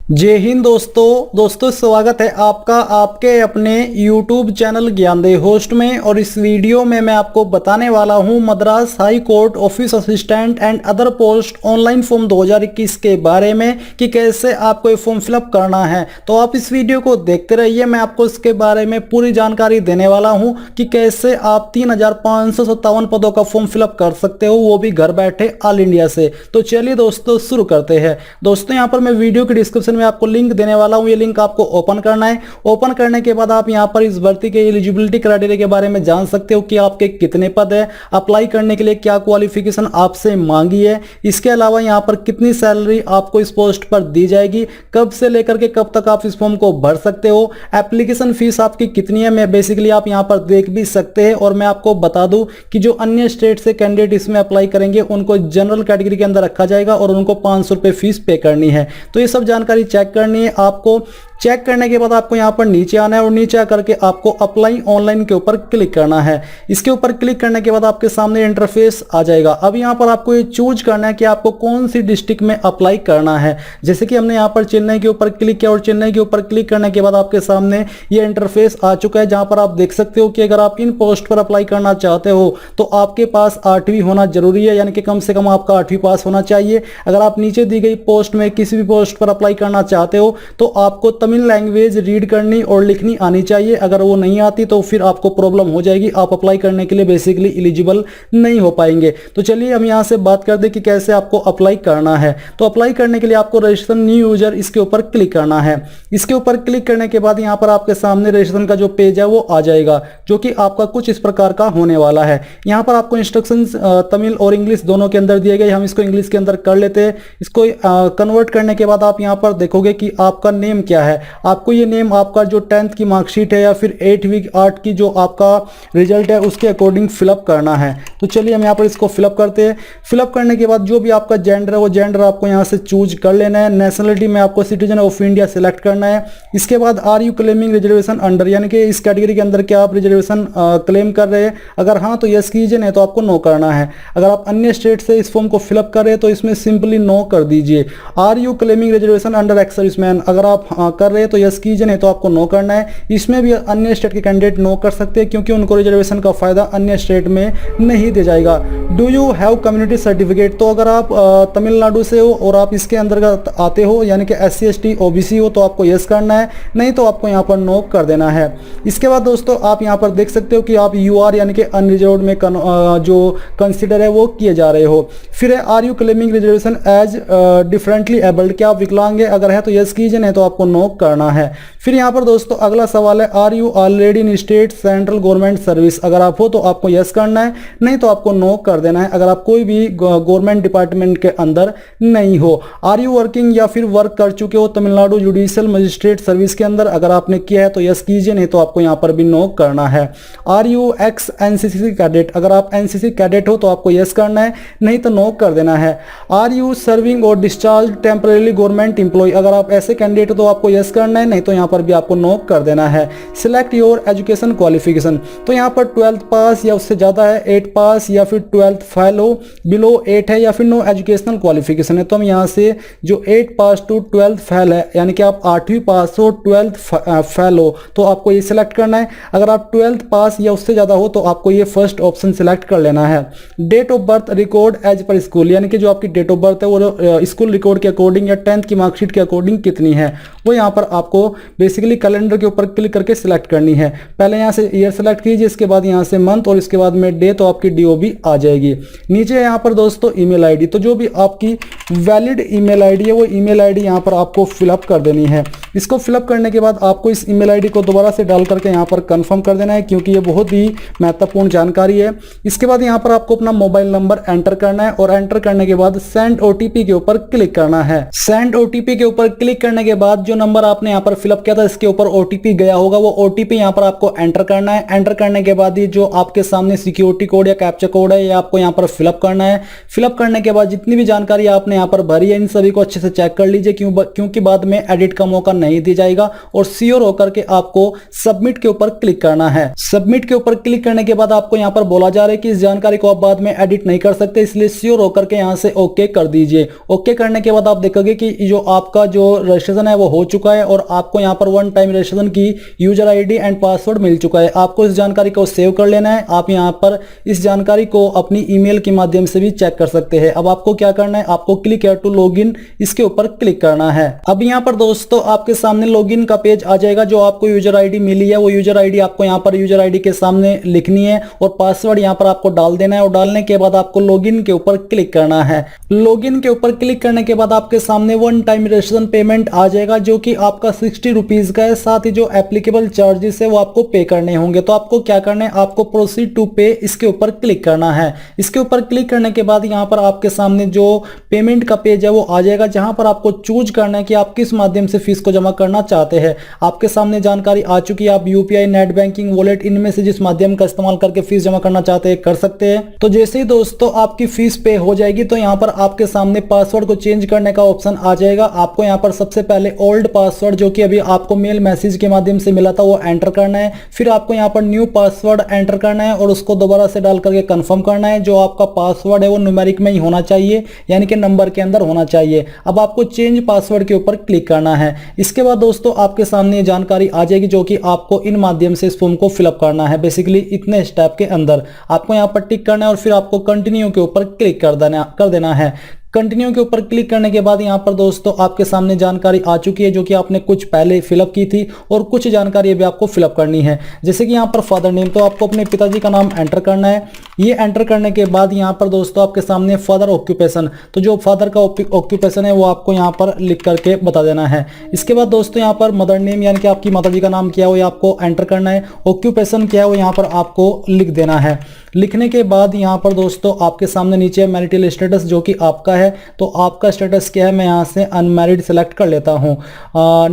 जय हिंद दोस्तों स्वागत है आपका आपके अपने YouTube चैनल ज्ञानदेह होस्ट में। और इस वीडियो में मैं आपको बताने वाला हूं Madras high court office assistant and other post online form 2021 के बारे में कि कैसे आपको ये फॉर्म फिलअप करना है। तो आप इस वीडियो को देखते रहिए, मैं आपको इसके बारे में पूरी जानकारी देने वाला हूं कि कैसे आप 3557 पदों का फॉर्म फिलअप कर सकते हो, वो भी घर बैठे ऑल इंडिया से। तो चलिए दोस्तों शुरू करते हैं। दोस्तों यहाँ पर मैं वीडियो के डिस्क्रिप्शन में आपको लिंक देने वाला हूं, ये लिंक आपको ओपन करना है। ओपन करने के बाद आप यहां पर इस भर्ती के एलिजिबिलिटी क्राइटेरिया के बारे में जान सकते हो कि आपके कितने पद है, अप्लाई करने के लिए क्या क्वालिफिकेशन आपसे मांगी है, इसके अलावा यहां पर कितनी सैलरी आपको इस पोस्ट पर दी जाएगी, कब से लेकर के कब तक आप इस फॉर्म को भर सकते हो, एप्लीकेशन फीस आपकी कितनी है, मैं बेसिकली आप यहां पर देख भी सकते हैं। और मैं आपको बता दूं कि जो अन्य स्टेट से कैंडिडेट इसमें अप्लाई करेंगे उनको जनरल कैटेगरी के अंदर रखा जाएगा और उनको 500 रुपये फीस पे करनी है। तो ये सब जानकारी चेक करनी है आपको। चेक करने के बाद आपको यहाँ पर नीचे आना है और नीचे आकर के आपको अप्लाई ऑनलाइन के ऊपर क्लिक करना है। इसके ऊपर क्लिक करने के बाद आपके सामने इंटरफेस आ जाएगा। अब यहाँ पर आपको ये चूज करना है कि आपको कौन सी डिस्ट्रिक्ट में अप्लाई करना है। जैसे कि हमने यहाँ पर चेन्नई के ऊपर क्लिक किया और चेन्नई के ऊपर क्लिक करने के बाद आपके सामने ये इंटरफेस आ चुका है, जहाँ पर आप देख सकते हो कि अगर आप इन पोस्ट पर अप्लाई करना चाहते हो तो आपके पास 8वीं होना जरूरी है, यानी कि कम से कम आपका 8वीं पास होना चाहिए। अगर आप नीचे दी गई पोस्ट में किसी भी पोस्ट पर अप्लाई करना चाहते हो तो आपको तमिल लैंग्वेज रीड करनी और लिखनी आनी चाहिए। अगर वो नहीं आती तो फिर आपको प्रॉब्लम हो जाएगी, आप अप्लाई करने के लिए बेसिकली एलिजिबल नहीं हो पाएंगे। तो चलिए हम यहां से बात कर दें कि कैसे आपको अप्लाई करना है। तो अप्लाई करने के लिए आपको रजिस्ट्रेशन न्यू यूजर इसके ऊपर क्लिक करना है। इसके ऊपर क्लिक करने के बाद यहां पर आपके सामने रजिस्ट्रेशन का जो पेज है वो आ जाएगा, जो कि आपका कुछ इस प्रकार का होने वाला है। यहां पर आपको इंस्ट्रक्शंस तमिल और इंग्लिश दोनों के अंदर दिए गए, हम इसको इंग्लिश के अंदर कर लेते हैं। इसको कन्वर्ट करने के बाद आप यहां पर देखोगे कि आपका नेम क्या है। आपको ये नेम आपका जो 10th की मार्कशीट है या फिर 8 की जो आपका रिजल्ट है उसके अकॉर्डिंग फिलअप करना है। तो चलिए हम यहाँ पर इसको फिलअप करते हैं। फिलअप करने के बाद जो भी आपका जेंडर है वो जेंडर आपको यहाँ से चूज कर लेना है। नेशनलिटी में आपको सिटीजन ऑफ इंडिया सिलेक्ट करना है। इसके बाद are you claiming reservation under, यानी कि इस कैटेगरी के अंदर क्या आप रिजर्वेशन क्लेम कर रहे हैं। अगर हाँ तो यस कीजिए, नहीं तो आपको नो करना है। अगर आप अन्य स्टेट से इस फॉर्म को फिलअप कर रहे हैं तो इसमें सिंपली नो कर दीजिए। Are you claiming reservation under ex serviceman, अगर आप कर रहे हैं तो यस कीजिए, नहीं तो आपको नो करना है। इसमें भी अन्य स्टेट के कैंडिडेट नो कर सकते हैं क्योंकि उनको रिजर्वेशन का फायदा अन्य स्टेट में नहीं दिया जाएगा। Do you have community certificate, तो अगर आप तमिलनाडु से हो और आप इसके अंतर्गत आते हो यानी कि SC ST OBC हो तो आपको यस करना है, नहीं तो आपको यहाँ पर नो कर देना है। इसके बाद दोस्तों आप यहाँ पर देख सकते हो कि आप UR यानी कि अनरिजर्व्ड में जो कंसिडर है वो किए जा रहे हो। फिर है are you claiming reservation as differently abled, क्या आप विकलांग है, अगर है तो यस कीजिए, नहीं तो आपको नो करना है। फिर यहाँ पर दोस्तों अगला सवाल है are you already in state central government service, अगर आप हो तो आपको यस करना है, नहीं तो आपको नो कर देना है अगर आप कोई भी गवर्नमेंट डिपार्टमेंट के अंदर नहीं हो। आर यू वर्किंग या फिर वर्क कर चुके हो तमिलनाडु जुडिशियल मजिस्ट्रेट सर्विस के अंदर, अगर आपने किया है तो यस कीजिए, नहीं तो आपको यहाँ पर भी नो करना है। Are you ex NCC cadet, अगर आप NCC कैडेट हो तो आपको यस करना है, नहीं तो नो कर देना है। आर यू सर्विंग और डिस्चार्ज टेम्परेरी गवर्नमेंट एम्प्लॉय, अगर आप ऐसे कैंडिडेट हो तो आपको यस करना है, नहीं तो यहाँ पर भी आपको नो कर देना है। सिलेक्ट योर एजुकेशन क्वालिफिकेशन, तो यहाँ पर 12th पास या उससे ज़्यादा है, 8 पास या फिर 12th फेल हो, बिलो 8 है या फिर नो एजुकेशनल क्वालिफिकेशन है। तो हम यहाँ से जो 8 पास टू 12th फेल है यानी कि आप 8वीं पास हो 12th फेल हो तो आपको ये सिलेक्ट करना है। अगर आप 12th पास या उससे ज़्यादा हो तो आपको ये फर्स्ट ऑप्शन सिलेक्ट कर लेना है। Date of birth record as per school, यानी कि जो आपकी डेट ऑफ बर्थ है वो स्कूल रिकॉर्ड के अकॉर्डिंग या 10th की मार्कशीट के अकॉर्डिंग कितनी है वो यहाँ पर आपको बेसिकली कैलेंडर के ऊपर क्लिक करके सिलेक्ट करनी है। पहले यहाँ से ईयर सेलेक्ट कीजिए, इसके बाद यहाँ से मंथ और इसके बाद में डे, तो आपकी DOB आ जाएगी। नीचे यहाँ पर दोस्तों ईमेल आईडी, तो जो भी आपकी वैलिड ईमेल आईडी है वो ईमेल आईडी यहाँ पर आपको फिलअप कर देनी है। इसको फिलअप करने के बाद आपको इस ईमेल आईडी को दोबारा से डाल करके यहाँ पर कंफर्म कर देना है क्योंकि ये बहुत ही महत्वपूर्ण जानकारी है। इसके बाद यहाँ पर आपको अपना मोबाइल नंबर एंटर करना है और एंटर करने के बाद सेंड OTP के ऊपर क्लिक करना है। सेंड OTP के ऊपर क्लिक करने के बाद जो नंबर आपने यहाँ पर फिलअप किया था इसके ऊपर ओटीपी गया होगा, वो ओटीपी यहाँ पर आपको एंटर करना है। एंटर करने के बाद ये जो आपके सामने सिक्योरिटी कोड या कैप्चा कोड है ये आपको यहाँ पर फिलअप करना है। फिलअप करने के बाद जितनी भी जानकारी आपने यहाँ पर भरी है इन सभी को अच्छे से चेक कर लीजिए, क्योंकि बाद में एडिट का मौका नहीं दिया जाएगा। और श्योर होकर के आपको सबमिट के ऊपर क्लिक करना है। सबमिट के ऊपर क्लिक करने के बाद आपको यहाँ पर बोला जा रहा है कि इस जानकारी को आप बाद में एडिट नहीं कर सकते, इसलिए श्योर होकर के यहाँ से ओके कर दीजिए। ओके करने के बाद आप देखोगे कि जो आपका जो रजिस्ट्रेशन है वो हो चुका है और आपको यहाँ पर वन टाइम रजिस्ट्रेशन की यूजर आईडी एंड पासवर्ड मिल चुका है। आपको इस जानकारी को सेव कर लेना है। आप यहाँ पर इस जानकारी को अपनी ईमेल के माध्यम से भी चेक कर सकते हैं। अब आपको क्या करना है, आपको क्लिक हियर टू लॉगिन इसके ऊपर क्लिक करना है। अब यहाँ पर दोस्तों आपके सामने लॉगिन का पेज आ जाएगा। जो आपको यूजर आईडी मिली है वो यूजर आईडी आपको यहाँ पर यूजर आईडी के सामने लिखनी है और पासवर्ड यहाँ पर आपको डाल देना है। और डालने के बाद आपको लॉगिन के ऊपर क्लिक करना है। लॉगिन के ऊपर क्लिक करने के बाद आपके सामने वन टाइम रजिस्ट्रेशन पेमेंट आ जाएगा, जो कि आपका 60 रुपीज का है। साथ ही जो एप्लीकेबल चार्जेस है वो आपको पे करने होंगे। तो आपको क्या करना है, आपको प्रोसीड टू पे इसके ऊपर क्लिक करना है। इसके ऊपर क्लिक करने के बाद यहाँ पर आपके सामने जो पेमेंट का पेज है वो आ जाएगा, जहां पर आपको चूज करना है कि आप किस माध्यम से फीस को जमा करना चाहते हैं। आपके सामने जानकारी आ चुकी है। आप यूपीआई, नेट बैंकिंग, वॉलेट, इनमें से जिस माध्यम का इस्तेमाल करके फीस जमा करना चाहते हैं कर सकते हैं। तो जैसे ही दोस्तों आपकी फीस पे हो जाएगी तो यहाँ पर आपके सामने पासवर्ड को चेंज करने का ऑप्शन आ जाएगा। आपको यहाँ पर सबसे पहले ओल्ड पासवर्ड जो कि अभी आपको मेल मैसेज के माध्यम से मिला था वो एंटर करना है। फिर आपको यहाँ पर न्यू पासवर्ड एंटर करना है और उसको दोबारा से डाल करके कंफर्म करना है। जो आपका पासवर्ड है वो न्यूमेरिक में ही होना चाहिए, यानी कि नंबर के अंदर होना चाहिए। अब आपको चेंज पासवर्ड के ऊपर क्लिक करना है। इसके बाद दोस्तों आपके सामने जानकारी आ जाएगी जो कि आपको इन माध्यम से इस फॉर्म को फिलअप करना है। बेसिकली इतने स्टेप के अंदर आपको यहाँ पर टिक करना है और फिर आपको कंटिन्यू के ऊपर क्लिक कर देना है। कंटिन्यू के ऊपर क्लिक करने के बाद यहाँ पर दोस्तों आपके सामने जानकारी आ चुकी है जो कि आपने कुछ पहले फिलअप की थी और कुछ जानकारी अभी आपको फिलअप करनी है। जैसे कि यहाँ पर फादर नेम, तो आपको अपने पिताजी का नाम एंटर करना है। ये एंटर करने के बाद यहाँ पर दोस्तों आपके सामने फादर ऑक्यूपेशन, तो जो फादर का ऑक्यूपेशन है वो आपको यहाँ पर लिख करके बता देना है। इसके बाद दोस्तों यहाँ पर मदर नेम यानी कि आपकी माता जी का नाम क्या है वो आपको एंटर करना है। ऑक्यूपेशन क्या है वो यहाँ पर आपको लिख देना है। लिखने के बाद यहाँ पर दोस्तों आपके सामने नीचे मैरिटल स्टेटस जो कि आपका है, तो आपका स्टेटस क्या है, मैं यहाँ से अनमैरिड सेलेक्ट कर लेता हूँ।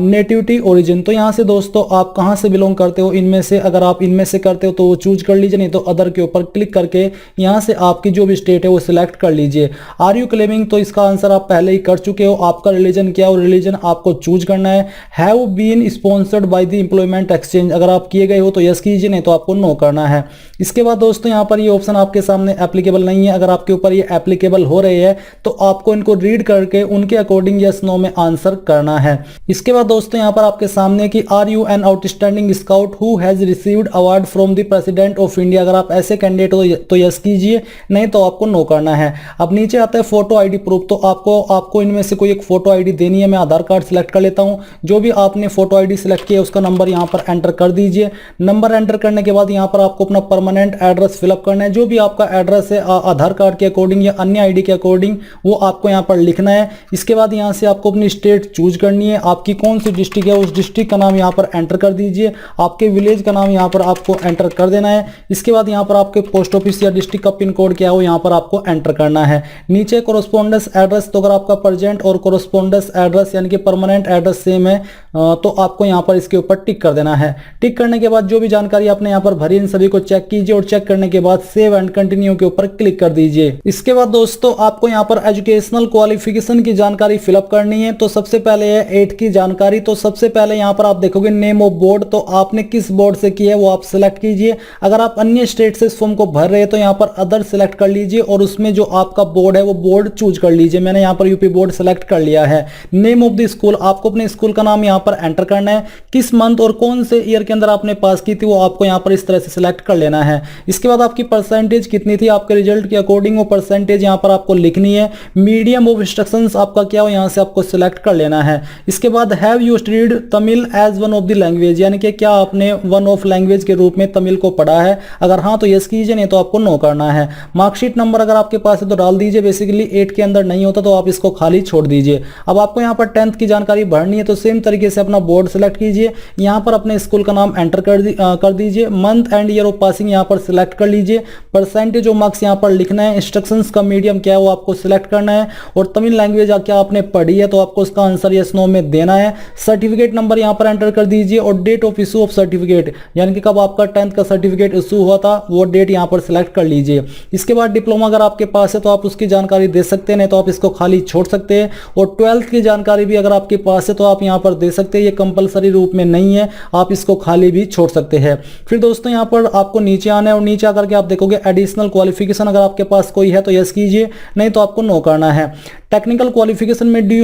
नेटिविटी ओरिजिन, तो यहाँ से दोस्तों आप कहाँ से बिलोंग करते हो, इनमें से अगर आप इनमें से करते हो तो वो चूज कर लीजिए, नहीं तो अदर के ऊपर क्लिक करके यहाँ से आपकी जो भी स्टेट है वो सिलेक्ट कर लीजिए। आर यू क्लेमिंग, तो इसका आंसर आप पहले ही कर चुके हो। आपका रिलीजन क्या हो, रिलीजन आपको चूज करना है। Have been sponsored by the employment exchange, अगर आप किए गए हो तो यस कीजिए, नहीं तो आपको नो करना है। इसके बाद दोस्तों यहाँ पर ये ऑप्शन आपके सामने एप्लीकेबल नहीं है। अगर आपके ऊपर ये एप्लीकेबल हो रहे हैं तो आपको इनको रीड करके उनके अकॉर्डिंग यस नो में आंसर करना है। इसके बाद दोस्तों यहाँ पर आपके सामने कि are you an outstanding scout who has received award from the president of India, अगर आप ऐसे कैंडिडेट हो तो यस कीजिए, नहीं तो आपको नो करना है। अब नीचे आता है फोटो आईडी प्रूफ, तो आपको इनमें से कोई एक फोटो आईडी देनी है। मैं आधार कार्ड सिलेक्ट कर लेता हूँ। जो भी आपने फोटो आईडी सिलेक्ट किया उसका नंबर यहाँ पर एंटर कर दीजिए। नंबर एंटर करने के बाद यहाँ पर आपको अपना परमानेंट एड्रेस फिलअप करना है। जो भी आपका एड्रेस है आधार कार्ड के अकॉर्डिंग या अन्य आईडी के अकॉर्डिंग वो आपको यहाँ पर लिखना है। इसके बाद यहाँ से आपको अपनी स्टेट चूज करनी है। आपकी कौन सी डिस्ट्रिक्ट है उस डिस्ट्रिक्ट का नाम यहाँ पर एंटर कर दीजिए। आपके विलेज का नाम यहाँ पर आपको एंटर कर देना है। इसके बाद यहाँ पर आपके पोस्ट ऑफिस या डिस्ट्रिक्ट का पिन कोड क्या हो यहाँ पर आपको एंटर करना है। नीचे कोरोस्पोंडेंस एड्रेस, तो अगर आपका प्रेजेंट और कोरोस्पोंडेंस एड्रेस यानी कि परमानेंट एड्रेस सेम है तो आपको यहाँ पर इसके ऊपर टिक कर देना है। टिक करने के बाद जो भी जानकारी आपने यहाँ पर भरी इन सभी को चेक कीजिए और चेक करने के बाद सेव एंड कंटिन्यू के ऊपर क्लिक कर दीजिए। इसके बाद दोस्तों आपको यहाँ पर एजुकेशनल क्वालिफिकेशन की जानकारी फिलअप करनी है। तो सबसे पहले है 8 की जानकारी। तो सबसे पहले यहाँ पर आप देखोगे नेम ऑफ बोर्ड, तो आपने किस बोर्ड से किया है वो आप सिलेक्ट कीजिए। अगर आप अन्य स्टेट से इस फॉर्म को भर रहे हैं तो यहाँ पर अदर सिलेक्ट कर लीजिए और उसमें जो आपका बोर्ड है वो बोर्ड चूज कर लीजिए। मैंने यहाँ पर यूपी बोर्ड सेलेक्ट कर लिया है। नेम ऑफ द स्कूल, आपको अपने स्कूल का नाम यहाँ पर एंटर करना है। किस मंथ और कौन से ईयर के अंदर आपने पास की थी वो आपको यहाँ पर इस तरह से सिलेक्ट कर लेना है। इसके बाद आपकी परसेंटेज कितनी थी, आपके रिजल्ट के अकॉर्डिंग वो परसेंटेज यहाँ पर आपको लिखनी है। मीडियम ऑफ इंस्ट्रक्शंस आपका क्या हो यहाँ से आपको सिलेक्ट कर लेना है। इसके बाद have you studied Tamil as one of the language, यानी कि क्या आपने वन ऑफ लैंग्वेज के रूप में तमिल को पढ़ा है। अगर हाँ तो यस कीजिए, नहीं तो आपको नो करना है। मार्कशीट नंबर अगर आपके पास है तो डाल दीजिए। बेसिकली 8 के अंदर नहीं होता तो आप इसको खाली छोड़ दीजिए। अब आपको यहाँ पर 10th की जानकारी भरनी है तो सेम तरीके से अपना बोर्ड सेलेक्ट कीजिए। यहाँ पर अपने स्कूल का नाम एंटर कर दीजिए। Month and year of passing यहाँ पर सिलेक्ट कर लीजिए। दीजिए। परसेंटेज ऑफ मार्क्स यहाँ पर लिखना है। इंस्ट्रक्शंस का मीडियम क्या है वो आपको सिलेक्ट करना है, और तमिल लैंग्वेज क्या आपने पढ़ी है तो आपको उसका आंसर यस नो में देना है। सर्टिफिकेट नंबर यहाँ पर एंटर कर दीजिए, और date of issue of certificate यानी कि कब आपका 10th का सर्टिफिकेट इशू हुआ था वो डेट यहाँ पर सिलेक्ट कर लीजिए। इसके बाद डिप्लोमा अगर आपके पास है तो आप उसकी जानकारी दे सकते हैं, नहीं तो आप इसको खाली छोड़ सकते हैं। और 12th की जानकारी भी अगर आपके पास है तो आप यहाँ पर दे सकते हैं, ये कंपलसरी रूप में नहीं है, आप इसको खाली भी छोड़ सकते हैं। फिर दोस्तों यहाँ पर आपको नीचे आना है, और नीचे आकर के आप देखोगे एडिशनल क्वालिफिकेशन अगर आपके पास कोई है तो यस कीजिए, नहीं तो आपको नो करना है। टेक्निकल क्वालिफिकेशन में do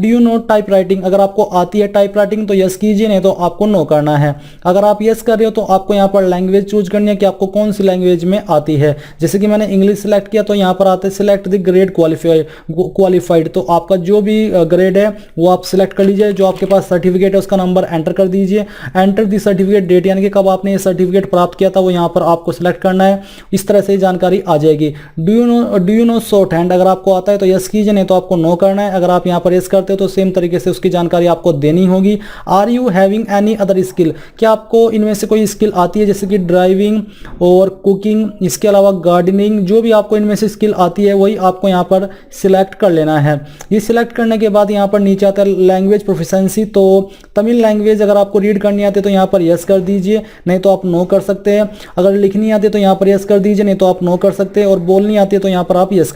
you know type writing, अगर आपको आती है टाइप राइटिंग तो यस कीजिए, नहीं तो आपको नो करना है। अगर आप यस कर रहे हो तो आपको यहाँ पर लैंग्वेज चूज करनी है कि आपको कौन सी लैंग्वेज में आती है। जैसे कि मैंने इंग्लिश सेलेक्ट किया तो यहाँ पर आते हैं सिलेक्ट द ग्रेड क्वालिफाइड, तो आपका जो भी ग्रेड है वो आप सिलेक्ट कर लीजिए। जो आपके पास सर्टिफिकेट है उसका नंबर एंटर कर दीजिए। एंटर दी सर्टिफिकेट डेट यानी कि कब आपने ये सर्टिफिकेट प्राप्त किया था वो यहाँ पर आपको सिलेक्ट करना है। इस तरह से जानकारी आ जाएगी। Do you know short hand, अगर आपको आता है तो यस कीजिए, नहीं तो आपको नो करना है। अगर आप यहाँ पर यस करते हो तो सेम तरीके से उसकी जानकारी आपको देनी होगी। Are you having any other skill, क्या आपको इनमें से कोई स्किल आती है, जैसे कि ड्राइविंग और कुकिंग, इसके अलावा गार्डनिंग, जो भी आपको इनमें से स्किल आती है वही आपको यहाँ पर सिलेक्ट कर लेना है। ये सिलेक्ट करने के बाद यहाँ पर नीचे आता है लैंग्वेज प्रोफिशिएंसी, तो तमिल लैंग्वेज अगर आपको रीड करनी आती है तो यहाँ पर यस कर दीजिए, नहीं तो आप नो कर सकते हैं। अगर लिखनी आती है तो यहाँ पर यस कर दीजिए, नहीं तो आप नो कर सकते हैं। और बोलनी आती है तो यहाँ पर आप यस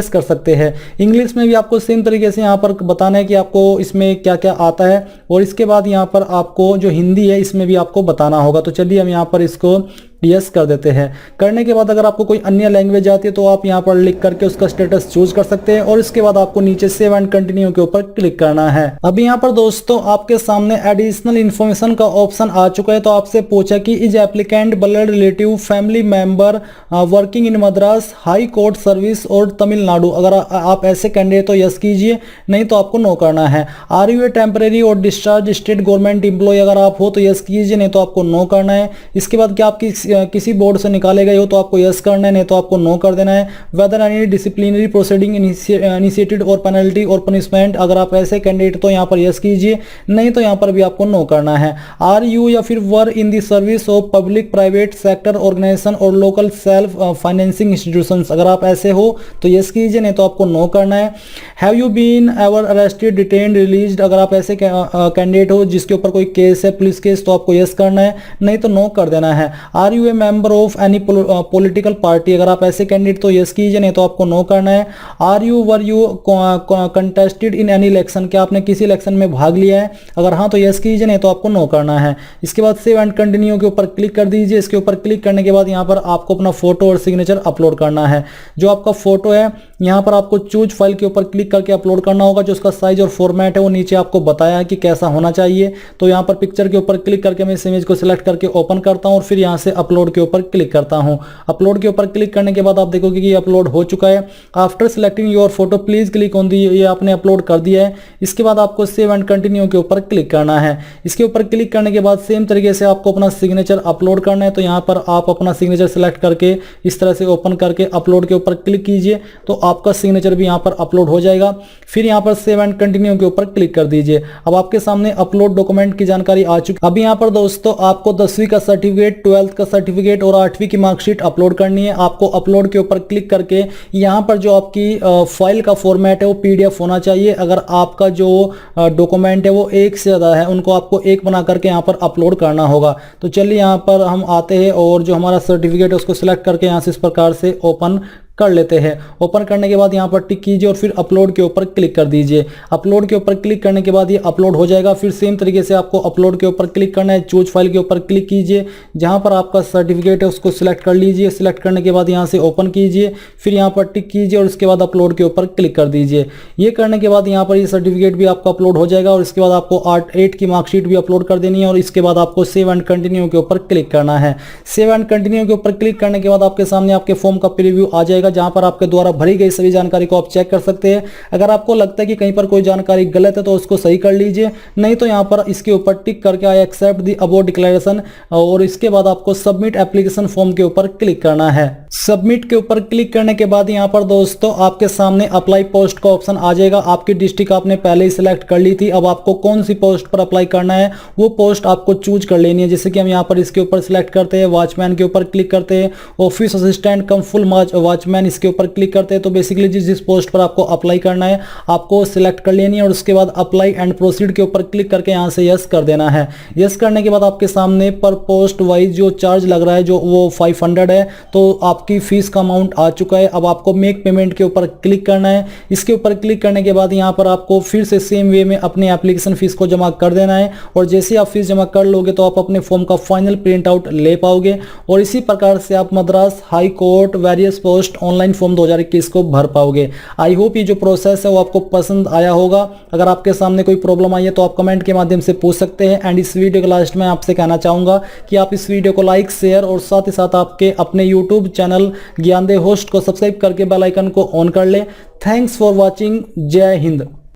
कर सकते हैं। इंग्लिश में भी आपको सेम तरीके से यहाँ पर बताना है कि आपको इसमें क्या क्या आता है, और इसके बाद यहाँ पर आपको जो हिंदी है इसमें भी आपको बताना होगा। तो चलिए हम यहाँ पर इसको यस कर देते हैं। करने के बाद अगर आपको कोई अन्य लैंग्वेज आती है तो आप यहाँ पर लिख करके उसका स्टेटस चूज कर सकते हैं, और इसके बाद आपको नीचे सेव एंड कंटिन्यू के ऊपर क्लिक करना है। अभी यहाँ पर दोस्तों आपके सामने एडिशनल इन्फॉर्मेशन का ऑप्शन आ चुका है। तो आपसे पूछा कि is applicant blood relative family member working in Madras high court service और तमिलनाडु, अगर आप ऐसे कैंडिडेट तो यस कीजिए, नहीं तो आपको नो करना है। आर यू ए टेम्परेरी और डिस्चार्ज स्टेट गवर्नमेंट एम्प्लॉय, अगर आप हो तो यस कीजिए, नहीं तो आपको नो करना है। इसके बाद क्या आप किसी बोर्ड से निकाले गए हो तो आपको यस करना है, नहीं तो आपको नो कर देना है। Whether any disciplinary proceeding initiated और पेनल्टी और पनिशमेंट, अगर आप ऐसे कैंडिडेट तो यहाँ पर यस कीजिए, नहीं तो यहाँ पर भी आपको नो करना है। आर यू या फिर were in the service of public private sector organisation और लोकल सेल्फ फाइनेंसिंग इंस्टीट्यूशंस, अगर आप ऐसे हो तो यस कीजिए, नहीं तो आपको नो करना है। Have you been ever arrested detained released, अगर आप ऐसे कैंडिडेट हो जिसके ऊपर कोई केस है पुलिस केस तो आपको यस करना है, नहीं तो नो कर देना है। Are you a member of any political party, अगर आप ऐसे कैंडिडेट तो यस कीजिए, नहीं तो आपको नो करना है। Are you were you contested in any election, क्या आपने किसी इलेक्शन में भाग लिया है, अगर हाँ तो यस कीजिए, नहीं तो आपको नो करना है। इसके बाद सेव एंड कंटिन्यू के ऊपर क्लिक कर दीजिए। इसके ऊपर क्लिक करने के बाद यहाँ पर आपको अपना फोटो और सिग्नेचर अपलोड करना है। जो आपका फोटो है यहाँ पर आपको चूज फाइल के ऊपर क्लिक करके अपलोड करना होगा। जो उसका साइज और फॉर्मेट है वो नीचे आपको बताया है कि कैसा होना चाहिए। तो यहाँ पर पिक्चर के ऊपर क्लिक करके मैं इस इमेज को सिलेक्ट करके ओपन करता हूँ, और फिर यहाँ से अपलोड के ऊपर क्लिक करता हूँ। अपलोड के ऊपर क्लिक करने के बाद आप देखोगे कि ये अपलोड हो चुका है। After selecting your photo please click on the, ये आपने अपलोड कर दिया है। इसके बाद आपको सेव एंड कंटिन्यू के ऊपर क्लिक करना है। इसके ऊपर क्लिक करने के बाद सेम तरीके से आपको अपना सिग्नेचर अपलोड करना है। तो यहाँ पर आप अपना सिग्नेचर सिलेक्ट करके इस तरह से ओपन करके अपलोड के ऊपर क्लिक कीजिए, तो आपका सिग्नेचर भी यहाँ पर अपलोड हो जाएगा। फिर यहाँ पर सेव एंड कंटिन्यू के ऊपर क्लिक कर दीजिए। अब आपके सामने अपलोड डॉक्यूमेंट की जानकारी आ चुकी है। अभी यहाँ पर दोस्तों आपको 10वीं का सर्टिफिकेट, 12th का सर्टिफिकेट और 8वीं की मार्कशीट अपलोड करनी है। आपको अपलोड के ऊपर क्लिक करके यहाँ पर जो आपकी फाइल का फॉर्मेट है वो पीडीएफ होना चाहिए। अगर आपका जो डॉक्यूमेंट है वो एक से ज़्यादा है, उनको आपको एक बना करके यहाँ पर अपलोड करना होगा। तो चलिए यहाँ पर हम आते हैं और जो हमारा सर्टिफिकेट है उसको सिलेक्ट करके यहाँ से इस प्रकार से ओपन कर लेते हैं। ओपन करने के बाद यहाँ पर टिक कीजिए और फिर अपलोड के ऊपर क्लिक कर दीजिए। अपलोड के ऊपर क्लिक करने के बाद ये अपलोड हो जाएगा। फिर सेम तरीके से आपको अपलोड के ऊपर क्लिक करना है। चूज फाइल के ऊपर क्लिक कीजिए, जहाँ पर आपका सर्टिफिकेट है उसको सिलेक्ट कर लीजिए। सिलेक्ट करने के बाद यहाँ से ओपन कीजिए, फिर यहाँ पर टिक कीजिए और उसके बाद अपलोड के ऊपर क्लिक कर दीजिए। ये करने के बाद यहाँ पर ये सर्टिफिकेट भी आपका अपलोड हो जाएगा और इसके बाद आपको 8 की मार्कशीट भी अपलोड कर देनी है और इसके बाद आपको सेव एंड कंटिन्यू के ऊपर क्लिक करना है। सेव एंड कंटिन्यू के ऊपर क्लिक करने के बाद आपके सामने आपके फॉर्म का प्रीव्यू आ जाएगा, जाएगा, जहां पर आपके द्वारा भरी गई सभी जानकारी को आप चेक कर सकते हैं। अगर आपको लगता है कि कहीं पर कोई जानकारी गलत है तो उसको सही कर लीजिए, नहीं तो यहाँ पर इसके ऊपर टिक करके I accept the above declaration, और इसके बाद आपको सबमिट एप्लीकेशन फॉर्म के ऊपर क्लिक करना है। सबमिट के ऊपर क्लिक करने के बाद यहाँ पर दोस्तों आपके सामने अप्लाई पोस्ट का ऑप्शन आ जाएगा। आपकी डिस्ट्रिक्ट आपने पहले ही सिलेक्ट कर ली थी, अब आपको कौन सी पोस्ट पर अप्लाई करना है वो पोस्ट आपको चूज कर लेनी है। जैसे कि हम यहाँ पर इसके ऊपर सिलेक्ट करते हैं, वॉचमैन के ऊपर क्लिक करते हैं, ऑफिस असिस्टेंट कम फुल वॉचमैन इसके ऊपर क्लिक करते हैं। तो बेसिकली जिस पोस्ट पर आपको अप्लाई करना है आपको सिलेक्ट कर लेनी है, और उसके बाद अप्लाई एंड प्रोसीड के ऊपर क्लिक करके यहाँ से यस कर देना है। यस करने के बाद आपके सामने पर पोस्ट वाइज जो चार्ज लग रहा है जो वो 500 है, तो आपकी फीस का अमाउंट आ चुका है। अब आपको मेक पेमेंट के ऊपर क्लिक करना है। इसके ऊपर क्लिक करने के बाद यहाँ पर आपको फिर से सेम वे में अपने एप्लीकेशन फीस को जमा कर देना है, और जैसे आप फीस जमा कर लोगे तो आप अपने फॉर्म का फाइनल प्रिंट आउट ले पाओगे, और इसी प्रकार से आप Madras high court various post online form 2021 को भर पाओगे। आई होप ये जो प्रोसेस है वो आपको पसंद आया होगा। अगर आपके सामने कोई प्रॉब्लम आई है तो आप कमेंट के माध्यम से पूछ सकते हैं। एंड इस वीडियो के लास्ट में आपसे कहना चाहूंगा कि आप इस वीडियो को लाइक शेयर और साथ ही साथ आपके अपने यूट्यूब चैनल ज्ञानदेव होस्ट को सब्सक्राइब करके बेल आइकन को ऑन कर लें। Thanks for watching. जय हिंद।